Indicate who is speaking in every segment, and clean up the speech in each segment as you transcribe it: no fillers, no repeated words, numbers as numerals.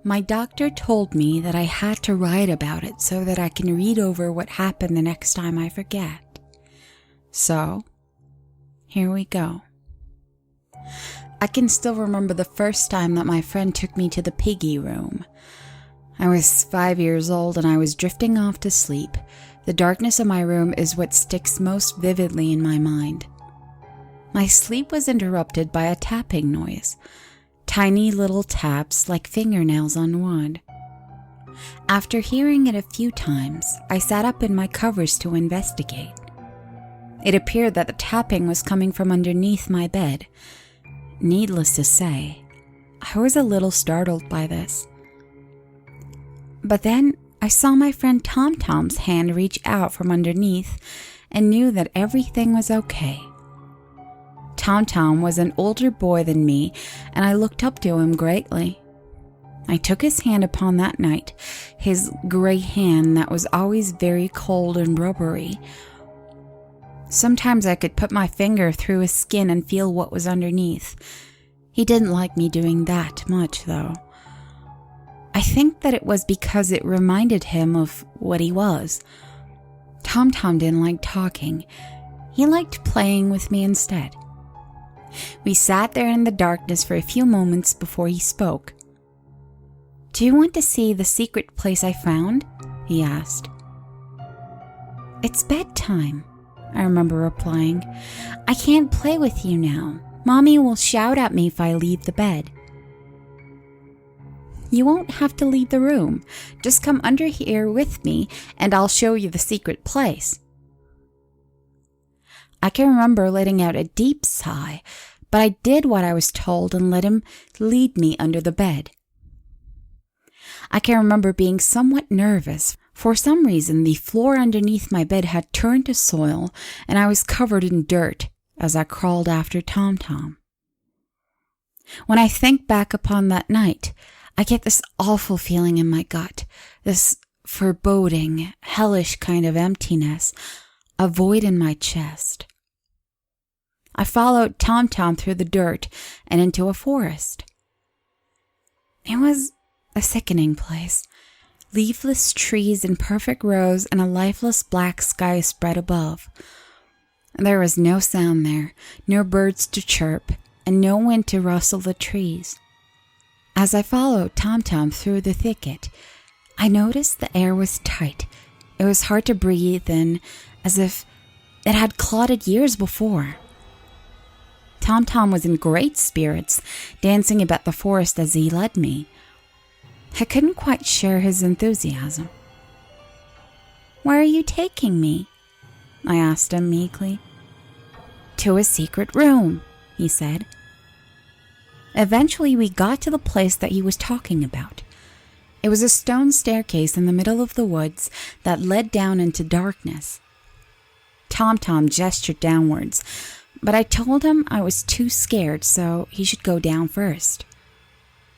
Speaker 1: My doctor told me that I had to write about it so that I can read over what happened the next time I forget. So, here we go. I can still remember the first time that my friend took me to the Piggy room. I was 5 years old and I was drifting off to sleep. The darkness of my room is what sticks most vividly in my mind. My sleep was interrupted by a tapping noise. Tiny little taps like fingernails on wood. After hearing it a few times, I sat up in my covers to investigate. It appeared that the tapping was coming from underneath my bed. Needless to say, I was a little startled by this. But then I saw my friend Tom Tom's hand reach out from underneath and knew that everything was okay. Tom Tom was an older boy than me, and I looked up to him greatly. I took his hand upon that night, his gray hand that was always very cold and rubbery. Sometimes I could put my finger through his skin and feel what was underneath. He didn't like me doing that much, though. I think that it was because it reminded him of what he was. Tom Tom didn't like talking. He liked playing with me instead. We sat there in the darkness for a few moments before he spoke. "Do you want to see the secret place I found?" he asked. "It's bedtime," I remember replying. "I can't play with you now. Mommy will shout at me if I leave the bed." "You won't have to leave the room. Just come under here with me and I'll show you the secret place." I can remember letting out a deep sigh, but I did what I was told and let him lead me under the bed. I can remember being somewhat nervous. For some reason, the floor underneath my bed had turned to soil and I was covered in dirt as I crawled after Tom Tom. When I think back upon that night, I get this awful feeling in my gut, this foreboding, hellish kind of emptiness, a void in my chest. I followed Tom Tom through the dirt and into a forest. It was a sickening place. Leafless trees in perfect rows and a lifeless black sky spread above. There was no sound there, no birds to chirp, and no wind to rustle the trees. As I followed Tom Tom through the thicket, I noticed the air was tight. It was hard to breathe in, as if it had clotted years before. Tom Tom was in great spirits, dancing about the forest as he led me. I couldn't quite share his enthusiasm. "Where are you taking me?" I asked him meekly. "To a secret room," he said. Eventually we got to the place that he was talking about. It was a stone staircase in the middle of the woods that led down into darkness. Tom Tom gestured downwards, but I told him I was too scared, so he should go down first.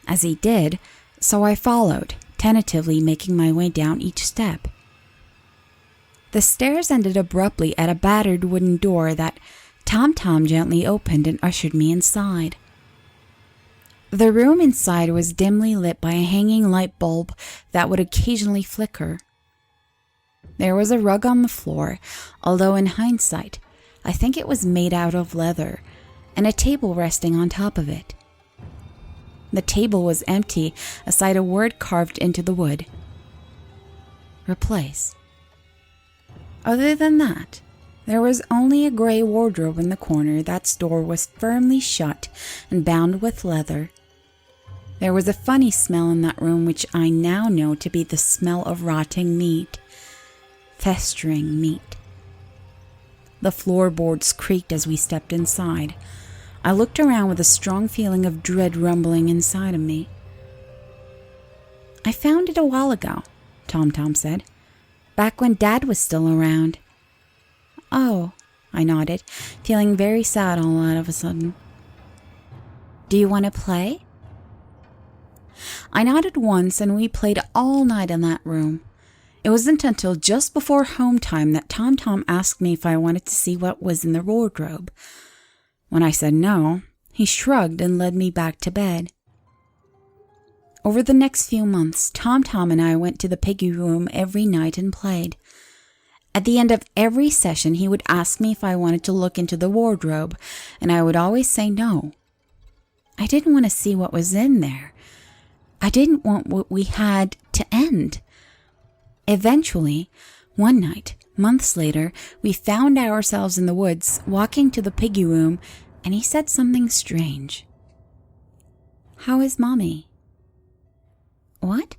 Speaker 1: As he did, so I followed, tentatively making my way down each step. The stairs ended abruptly at a battered wooden door that Tom Tom gently opened and ushered me inside. The room inside was dimly lit by a hanging light bulb that would occasionally flicker. There was a rug on the floor, although in hindsight, I think it was made out of leather, and a table resting on top of it. The table was empty, aside a word carved into the wood. "Replace." Other than that, there was only a gray wardrobe in the corner that's door was firmly shut and bound with leather. There was a funny smell in that room which I now know to be the smell of rotting meat, festering meat. The floorboards creaked as we stepped inside. I looked around with a strong feeling of dread rumbling inside of me. "I found it a while ago," Tom Tom said. "Back when Dad was still around." "Oh," I nodded, feeling very sad all out of a sudden. "Do you want to play?" I nodded once and we played all night in that room. It wasn't until just before home time that Tom Tom asked me if I wanted to see what was in the wardrobe. When I said no, he shrugged and led me back to bed. Over the next few months, Tom and I went to the Piggy room every night and played. At the end of every session, he would ask me if I wanted to look into the wardrobe, and I would always say no. I didn't want to see what was in there. I didn't want what we had to end. Eventually, one night, months later, we found ourselves in the woods, walking to the Piggy room, and he said something strange. "How is Mommy?" "What?"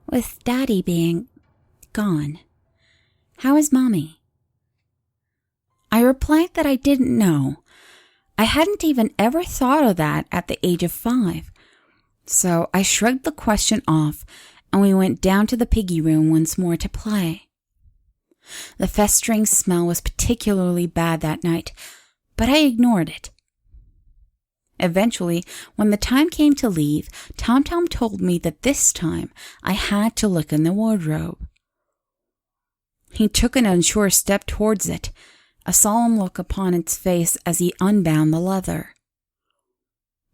Speaker 1: "With Daddy being gone, how is Mommy?" I replied that I didn't know. I hadn't even ever thought of that at the age of 5. So I shrugged the question off, and we went down to the Piggy room once more to play. The festering smell was particularly bad that night, but I ignored it. Eventually, when the time came to leave, Tom told me that this time I had to look in the wardrobe. He took an unsure step towards it, a solemn look upon its face as he unbound the leather.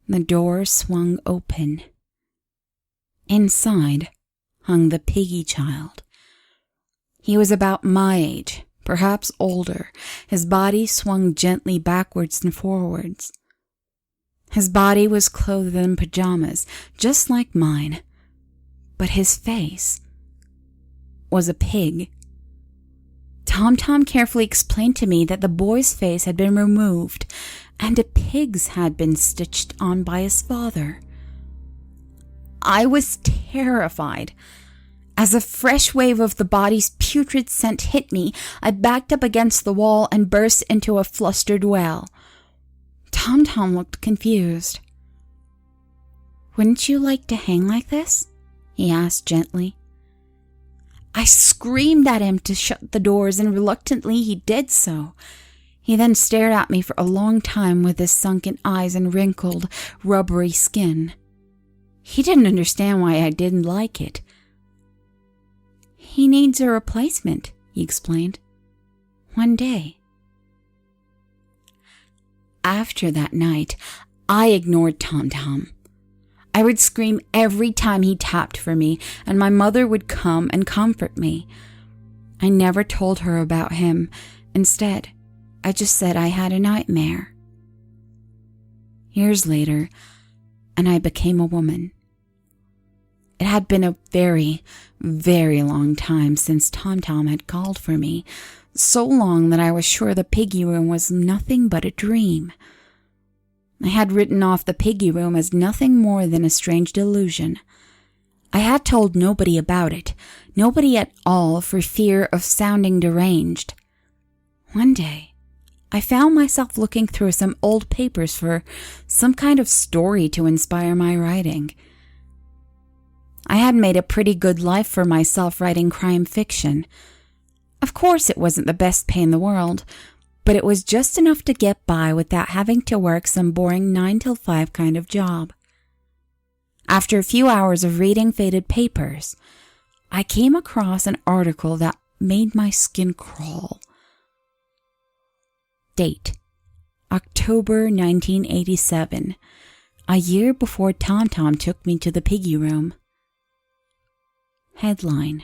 Speaker 1: The door swung open. Inside hung the Piggy child. He was about my age, perhaps older. His body swung gently backwards and forwards. His body was clothed in pajamas, just like mine, but his face was a pig. Tom carefully explained to me that the boy's face had been removed and a pig's had been stitched on by his father. I was terrified. As a fresh wave of the body's putrid scent hit me, I backed up against the wall and burst into a flustered wail. Tom looked confused. "Wouldn't you like to hang like this?" he asked gently. I screamed at him to shut the doors, and reluctantly he did so. He then stared at me for a long time with his sunken eyes and wrinkled, rubbery skin. He didn't understand why I didn't like it. "He needs a replacement," he explained. "One day." After that night, I ignored Tom. I would scream every time he tapped for me, and my mother would come and comfort me. I never told her about him. Instead, I just said I had a nightmare. Years later, and I became a woman. It had been a very, very long time since Tom had called for me, so long that I was sure the Piggy room was nothing but a dream. I had written off the Piggy room as nothing more than a strange delusion. I had told nobody about it, nobody at all, for fear of sounding deranged. One day, I found myself looking through some old papers for some kind of story to inspire my writing. I had made a pretty good life for myself writing crime fiction. Of course, it wasn't the best pay in the world, but it was just enough to get by without having to work some boring 9 till 5 kind of job. After a few hours of reading faded papers, I came across an article that made my skin crawl. Date: October 1987, a year before Tom took me to the Piggy room. Headline: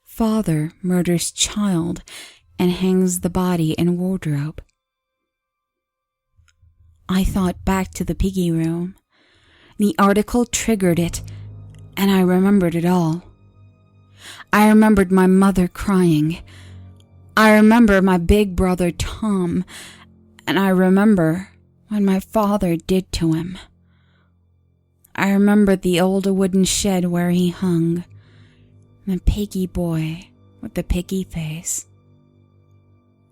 Speaker 1: Father murders child and hangs the body in wardrobe. I thought back to the Piggy room. The article triggered it, and I remembered it all. I remembered my mother crying. I remember my big brother Tom, and I remember what my father did to him. I remembered the old wooden shed where he hung, the Piggy boy with the piggy face,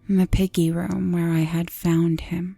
Speaker 1: and the Piggy room where I had found him.